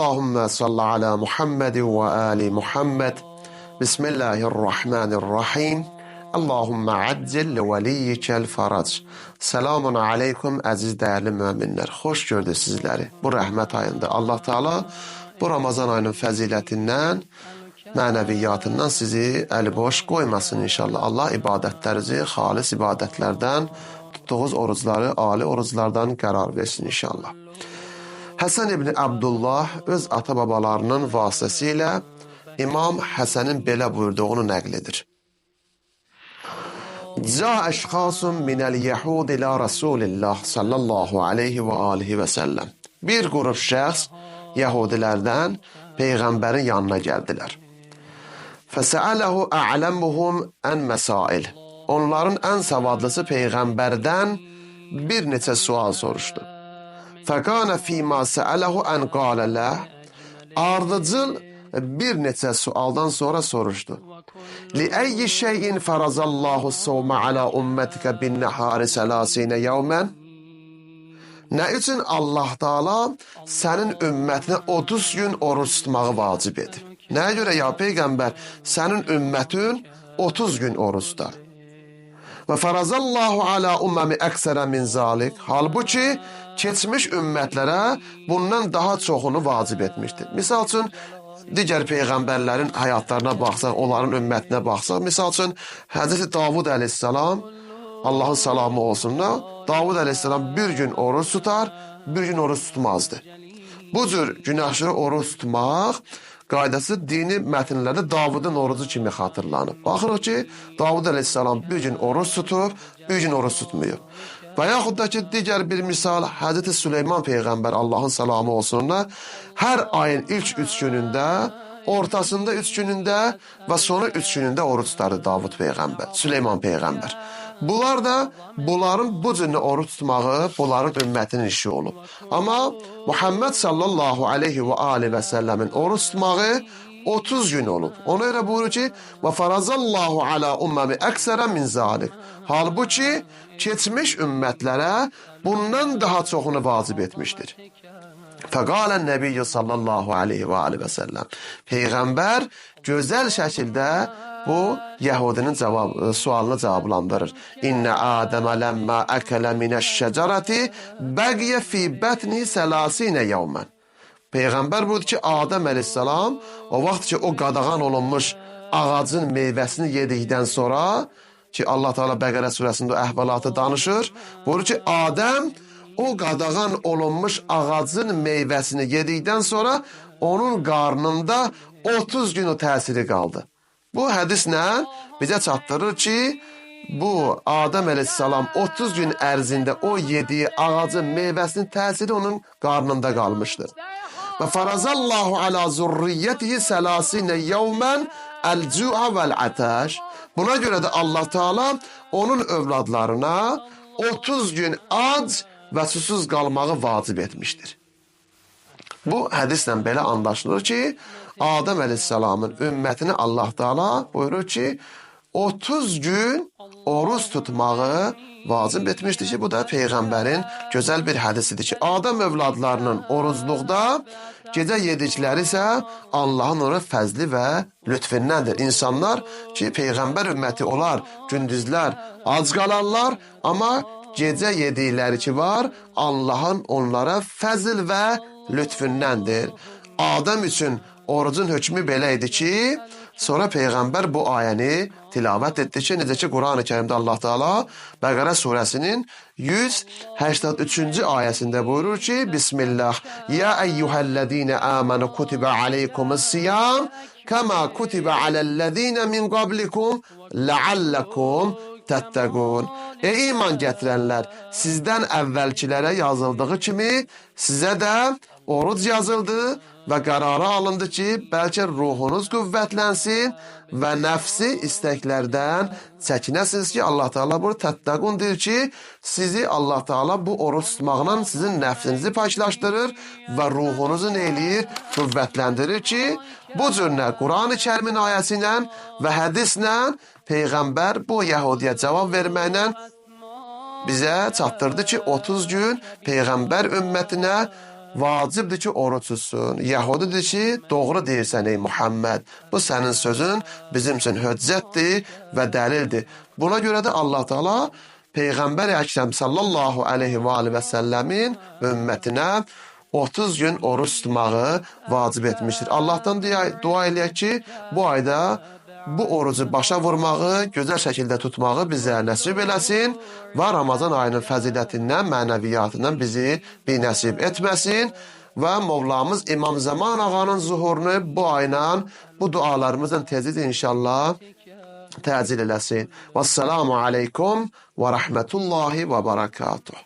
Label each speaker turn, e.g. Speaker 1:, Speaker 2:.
Speaker 1: Allahümme salli ala Muhammed ve ali Muhammed. Bismillahirrahmanirrahim. Allahümme accil li veliyyikel farac. Selamun aleyküm əziz değerli müminler. Hoş gördük sizleri bu rəhmət ayında. Allah Teala bu Ramazan ayının fəzilətindən, mənəviyyatından sizi əli boş qoymasın inşallah. Allah ibadətlərinizi xalis ibadətlərdən, tutduğunuz orucları ali oruclardan qərar versin inşallah. Həsən ibn Abdullah öz ata-babalarının vasitəsilə İmam Həsənin belə buyurduğunu nəql edir. Ca əşxasın minəl yəhud ilə Rasulillah sallallahu aleyhi və alihi və səlləm. Bir qrup şəxs Yahudilərdən Peyğəmbərin yanına gəldilər. Fəsəələhu a'ləmuhum ən məsail. Onların ən savadlısı Peyğəmbərdən bir neçə sual soruşdu. Fəqanə fīmā səələhu ən qalələ. Ardıcıl bir neçə sualdan sonra soruşdu. Li'əyyi şeyin farazallahu sovmə alə ümmətikə bin nəhari sələsinə yevmən. Nə üçün Allah Teala sənin ümmətinə 30 gün oruç tutmağı vacib edib? Nəyə görə ya Peyğəmbər sənin ümmətin 30 gün oruç tutar? Və farazallahu alə ümməmi əksərə min zalik. Halbuki keçmiş ümmətlərə bundan daha çoxunu vacib etmişdir. Misal üçün, digər Peyğəmbərlərin həyatlarına baxsaq, onların ümmətinə baxsaq, misal üçün, Həzreti Davud əleyhissalam, Allahın salamı olsun, Davud əleyhissalam bir gün oruç tutar, bir gün oruç tutmazdı. Bu cür günahşırı oruç tutmaq qaydası dini mətnlərdə Davudun orucu kimi xatırlanıb. Baxırıq ki, Davud əleyhissalam bir gün oruç tutub, bir gün oruç tutmuyor. Və yaxud da ki, digər bir misal, Həzreti Süleyman Peyğəmbər, Allahın salamı olsun, hər ayın ilk 3 günündə, ortasında 3 günündə və sonra 3 günündə oruç tutardı Davud Peyğəmbər, Süleyman Peyğəmbər. Bunlar da, bunların bu cürlə oruç tutmağı, bunların ümmətinin işi olub. Amma Muhammed sallallahu aleyhi və aleyhi və səlləmin oruç tutmağı 30 gün olub. Ona görə buyurur ki, və farazallahu alə ümməmi əksərə min zalik. Halbuki keçmiş ümmətlərə bundan daha çoxunu vacib etmişdir. Fəqalən Nəbiyyü sallallahu aleyhi və aleyhi və səlləm. Peyğəmbər gözəl şəkildə bu Yəhudinin sualını cavablandırır. İnnə Adəmə ləmmə əkələ minəş-şəcərəti bəqiyə fi bətni sələsinə yevmən. Peyğəmbər budur ki, Adəm əleyhissalam o vaxt ki, o qadağan olunmuş ağacın meyvəsini yedikdən sonra ki, Allah Teala Bəqərə surəsində o əhvalatı danışır, buyurur ki, Adəm o qadağan olunmuş ağacın meyvəsini yedikdən sonra onun qarnında 30 gün o təsiri qaldı. Bu hədislə bizə çatdırır ki, bu Adəm əleyhissalam 30 gün ərzində o yediyi ağacın meyvəsinin təsiri onun qarnında qalmışdır. Və farazallahu alə zurriyyətihi sələsinə yevmən əl-cü'a vəl-ətəş. Buna görə də Allah Teala onun övladlarına 30 gün ac və susuz qalmağı vacib etmişdir. Bu hədislə belə anlaşılır ki, Adəm əleyhissalamın ümmətini Allah Teala buyurur ki, 30 gün oruç tutmağı vacib etmişdir ki, bu da Peyğəmbərin gözəl bir hədisidir ki, Adəm övladlarının orucluqda gecə yedikləri isə Allahın ona fəzli və lütfündəndir. İnsanlar ki, Peyğəmbər ümməti olar, gündüzlər ac qalarlar, amma gecə yedikləri ki var, Allahın onlara fəzl və lütfündəndir. Adəm üçün orucun hökmü belə idi ki, sonra Peyğəmbər bu ayəni tilavət etdi ki, necə ki, Quran-ı Kərimdə Allah Teala Bəqərə surəsinin 183-cü ayəsində buyurur ki, Bismillah, Ya əyyuhəl-ləzīnə əmənu kutibə aleykumus-siyam, kəmə kutibə aləl-ləzīnə min qablikum, ləalləkum təttəqun. Ey iman gətirənlər, sizdən əvvəlkilərə yazıldığı kimi sizə də oruc yazıldı və qərara alındı ki, bəlkə ruhunuz qüvvətlənsin və nəfsi istəklərdən çəkinəsiniz ki, Allah Teala bunu təttəqun deyir ki, sizi Allah Teala bu oruç tutmaqla sizin nəfsinizi paklaşdırır və ruhunuzu neylir? Qüvvətləndirir ki, bu cürlə Quran-ı Kərimin ayəsi ilə və hədislə Peyğəmbər bu Yahudiyə cavab verməklə bizə çatdırdı ki, 30 gün Peyğəmbər ümmətinə vacibdir ki, oruç tutsun. Yahudidir ki, doğru deyirsən ey Muhammed. Bu sənin sözün bizim üçün hüccətdir və dəlildir. Buna görə də Allah Teala Peyğəmbər Əkrəm sallallahu aleyhi və alihi və səlləmin ümmətinə 30 gün oruç tutmağı vacib etmişdir. Allahdan dua eləyək ki, bu ayda bu orucu başa vurmağı, gözəl şəkildə tutmağı bizə nəsib eləsin və Ramazan ayının fəzilətindən, mənəviyyatından bizi binəsib etməsin və Mövlamız İmam Zaman ağanın zuhurunu bu ayla, bu dualarımızın tezid inşallah təcil eləsin. Vəssalamu aleykum və rəhmətullahi və barakatuh.